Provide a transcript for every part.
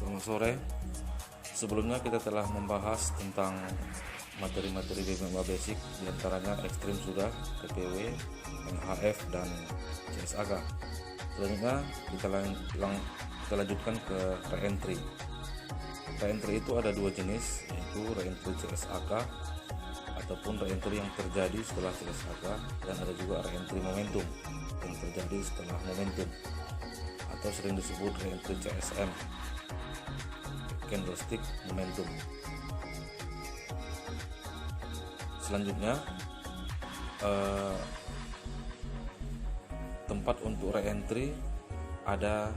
Selamat sore. Sebelumnya kita telah membahas tentang materi-materi BMA Basic, diantaranya ekstrim sudah, TPW, MHF, dan CSAK. Selanjutnya kita lanjutkan ke re-entry. Re-entry itu ada dua jenis, yaitu re-entry CSAK ataupun re-entry yang terjadi setelah CSAK, dan ada juga re-entry momentum yang terjadi setelah momentum, atau sering disebut re-entry CSM, candlestick momentum. Selanjutnya tempat untuk re-entry ada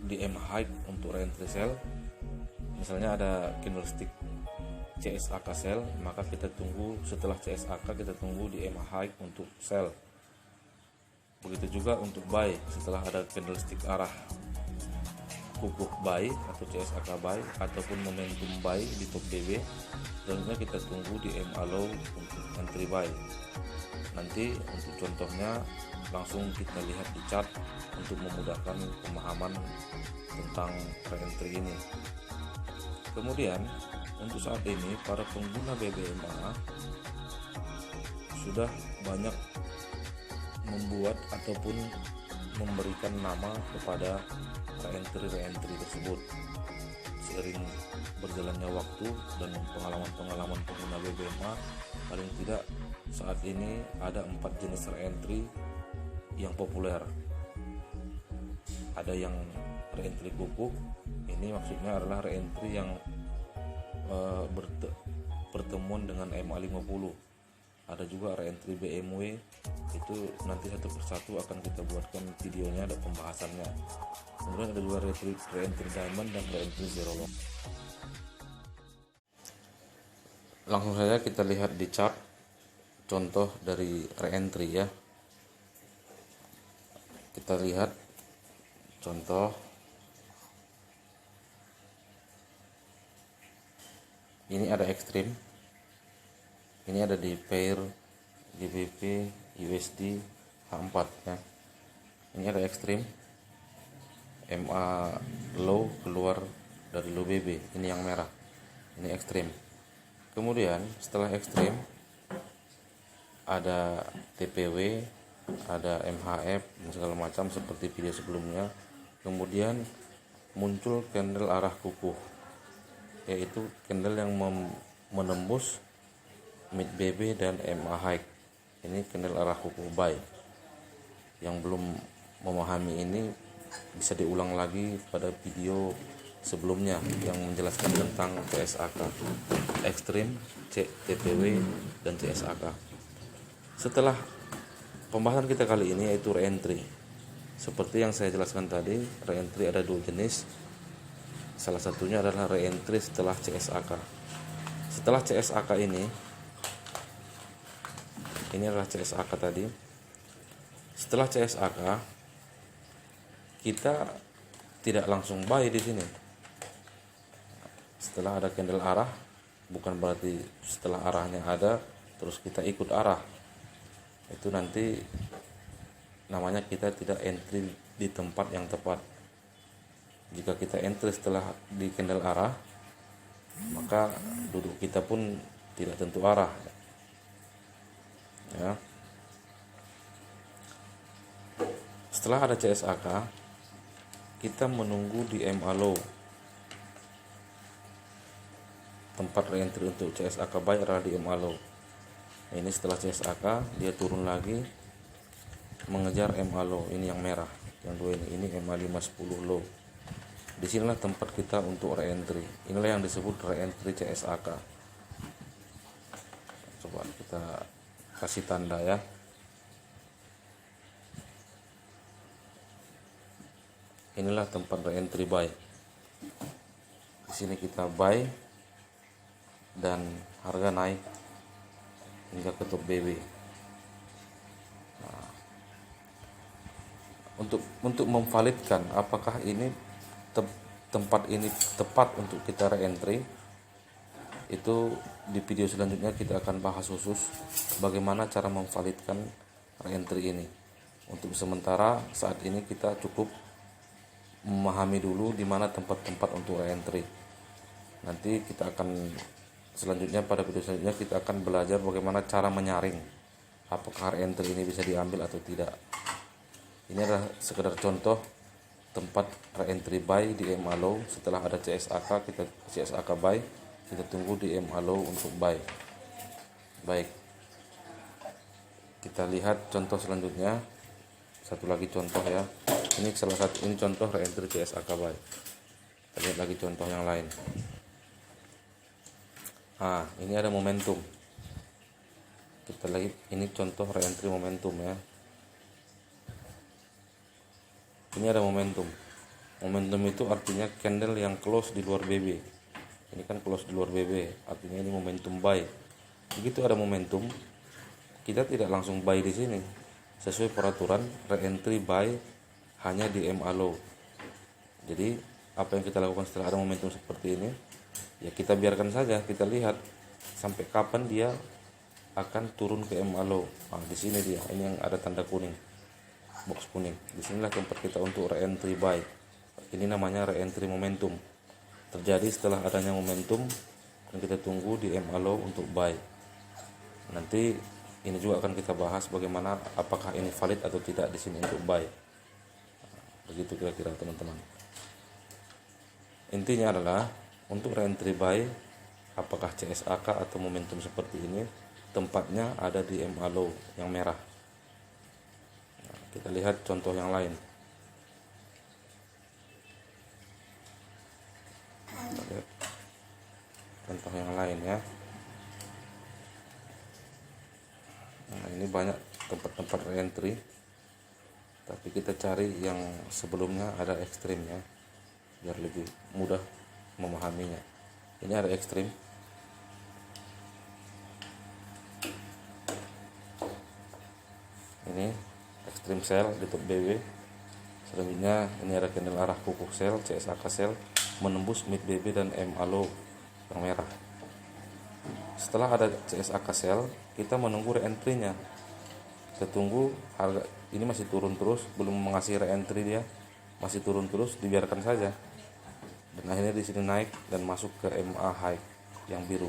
di M high untuk re-entry sell. Misalnya ada candlestick CSAK sell, maka kita tunggu setelah CSAK, kita tunggu di M high untuk sell. Begitu juga untuk buy, setelah ada candlestick arah kukuh buy atau CSAK buy ataupun momentum buy di top BB, selanjutnya kita tunggu di MA low untuk entry buy. Nanti untuk contohnya langsung kita lihat di chart untuk memudahkan pemahaman tentang re-entry ini. Kemudian untuk saat ini para pengguna BBMA sudah banyak membuat ataupun memberikan nama kepada re-entry tersebut. Seiring berjalannya waktu dan pengalaman pengguna BBMA, paling tidak saat ini ada 4 jenis re-entry yang populer. Ada yang re-entry kukuh, ini maksudnya adalah re-entry yang pertemuan dengan MA50. Ada juga re-entry BMW, itu nanti satu persatu akan kita buatkan videonya, ada pembahasannya. Kemudian ada juga re-entry diamond dan re-entry zero long. Langsung saja kita lihat di chart contoh dari re-entry ya. Kita lihat contoh. Ini ada ekstrim. Ini ada di pair GBP USD H4 ya. Ini ada ekstrim, MA low keluar dari low BB, ini yang merah, ini ekstrim. Kemudian setelah ekstrim ada TPW, ada MHF dan segala macam seperti video sebelumnya. Kemudian muncul candle arah kukuh, yaitu candle yang menembus mid BB dan MA high. Ini candle arah kukuh buy. Yang belum memahami ini bisa diulang lagi pada video sebelumnya yang menjelaskan tentang CSAK, ekstrim, TPW, dan CSAK. Setelah pembahasan kita kali ini yaitu re-entry. Seperti yang saya jelaskan tadi, re-entry ada dua jenis. Salah satunya adalah re-entry setelah CSAK. Setelah CSAK ini adalah CSAK tadi. Setelah CSAK kita tidak langsung buy di sini. Setelah ada candle arah, bukan berarti setelah arahnya ada terus kita ikut arah. Itu nanti namanya kita tidak entry di tempat yang tepat. Jika kita entry setelah di candle arah, maka duduk kita pun tidak tentu arah ya. Setelah ada CSAK, kita menunggu di MA low. Tempat re-entry untuk CSAK buy adalah di MA low. Ini setelah CSAK dia turun lagi mengejar MA low, ini yang merah, yang dua ini MA 510 low. Disinilah tempat kita untuk re-entry. Inilah yang disebut re-entry CSAK. Coba kita kasih tanda ya. Inilah tempat re-entry buy. Di sini kita buy dan harga naik hingga ke top BB. Nah, untuk memvalidkan apakah ini tempat ini tepat untuk kita re-entry, itu di video selanjutnya kita akan bahas khusus bagaimana cara memvalidkan re-entry ini. Untuk sementara saat ini kita cukup memahami dulu di mana tempat-tempat untuk reentry. Nanti kita akan selanjutnya, pada video selanjutnya kita akan belajar bagaimana cara menyaring apakah reentry ini bisa diambil atau tidak. Ini adalah sekedar contoh tempat reentry buy di EMA low. Setelah ada CSAK buy, kita tunggu di EMA low untuk buy. Baik, kita lihat contoh selanjutnya. Satu lagi contoh ya. Ini contoh reentry CSAK buy. Kita lihat lagi contoh yang lain. Ini ada momentum. Kita lihat ini contoh reentry momentum ya. Ini ada momentum. Momentum itu artinya candle yang close di luar BB. Ini kan close di luar BB, artinya ini momentum buy. Begitu ada momentum, kita tidak langsung buy di sini. Sesuai peraturan, reentry buy hanya di EMA low. Jadi apa yang kita lakukan setelah ada momentum seperti ini, ya kita biarkan saja, kita lihat sampai kapan dia akan turun ke EMA low. Di sini dia, ini yang ada tanda kuning, box kuning. Disinilah tempat kita untuk reentry buy. Ini namanya reentry momentum. Terjadi setelah adanya momentum dan kita tunggu di EMA low untuk buy. Nanti ini juga akan kita bahas bagaimana apakah ini valid atau tidak di sini untuk buy. Begitu kira-kira teman-teman. Intinya adalah untuk reentry buy, apakah CSAK atau momentum seperti ini, tempatnya ada di EMA low yang merah. Kita lihat contoh yang lain. Kita lihat contoh yang lain ya. Ini banyak tempat-tempat reentry, tapi kita cari yang sebelumnya ada ekstrimnya biar lebih mudah memahaminya. Ini ada ekstrim. Ini ekstrim sell di top BB. Selanjutnya ini ada candle arah kukuh sell, CSAK sell menembus mid BB dan EMA low yang merah. Setelah ada CSAK sell, kita menunggu reentry-nya. Kita tunggu harga ini masih turun terus, belum mengasih reentry, dia masih turun terus, dibiarkan saja. Dan akhirnya di sini naik dan masuk ke EMA high yang biru.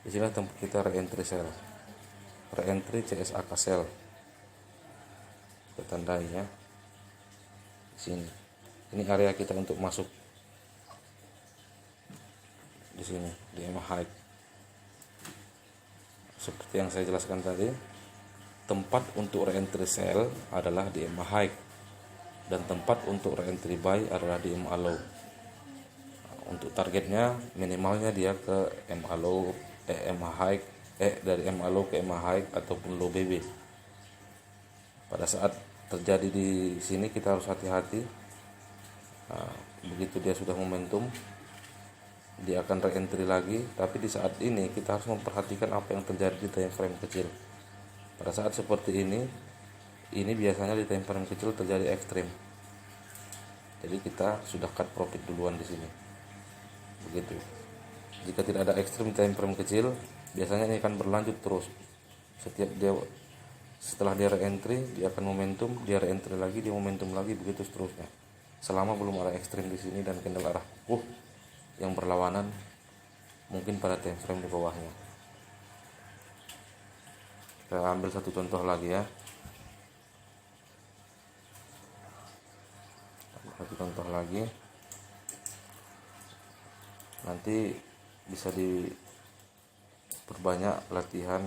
Di sini tempat kita reentry sell. Reentry CSAK sell. Kita tandai ya. Di sini. Ini area kita untuk masuk. Di sini di EMA high. Seperti yang saya jelaskan tadi, tempat untuk reentry sell adalah di EMA high dan tempat untuk reentry buy adalah di EMA low. Untuk targetnya minimalnya dia ke EMA low, EMA high, dari EMA low ke EMA high ataupun low BB. Pada saat terjadi di sini kita harus hati-hati. Begitu dia sudah momentum, dia akan reentry lagi, tapi di saat ini kita harus memperhatikan apa yang terjadi di time frame kecil. Pada saat seperti ini biasanya di time frame kecil terjadi ekstrim. Jadi kita sudah cut profit duluan di sini. Begitu. Jika tidak ada ekstrim time frame kecil, biasanya ini akan berlanjut terus. Setelah dia reentry, dia akan momentum, dia reentry lagi, dia momentum lagi, begitu seterusnya. Selama belum ada ekstrim di sini dan candle arah yang berlawanan mungkin pada time frame di bawahnya. Kita ambil satu contoh lagi ya. Satu contoh lagi. Nanti bisa diperbanyak latihan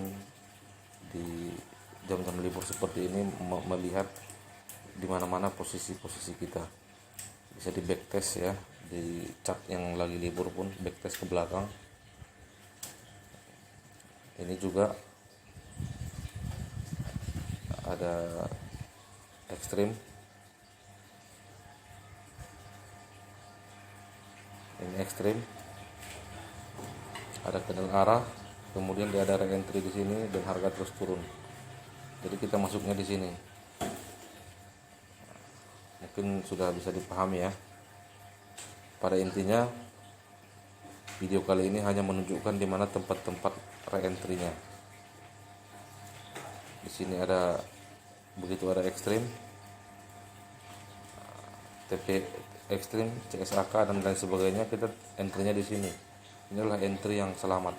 di jam-jam libur seperti ini, melihat di mana-mana posisi-posisi kita. Bisa di backtest ya, di chart yang lagi libur pun backtest ke belakang. Ini juga ada ekstrim. Ini ekstrim. Ada candle arah, kemudian dia ada reentry di sini dan harga terus turun. Jadi kita masuknya di sini. Mungkin sudah bisa dipahami ya. Pada intinya video kali ini hanya menunjukkan di mana tempat-tempat reentry-nya. Di sini begitu ada ekstrim, TP Extreme, CSAK dan lain sebagainya, kita entry-nya di sini. Inilah entry yang selamat,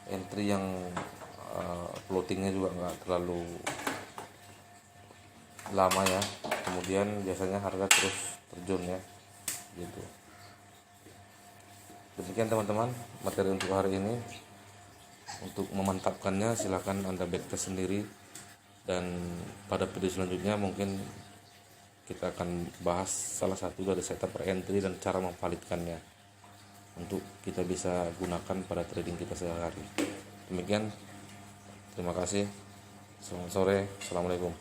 entry yang floatingnya juga nggak terlalu lama ya. Kemudian biasanya harga terus terjun ya, gitu. Demikian teman-teman materi untuk hari ini. Untuk memantapkannya silahkan Anda backtest sendiri, dan pada video selanjutnya mungkin kita akan bahas salah satu dari setup entry dan cara memvalidkannya untuk kita bisa gunakan pada trading kita sehari-hari. Demikian, terima kasih. Selamat sore, assalamualaikum.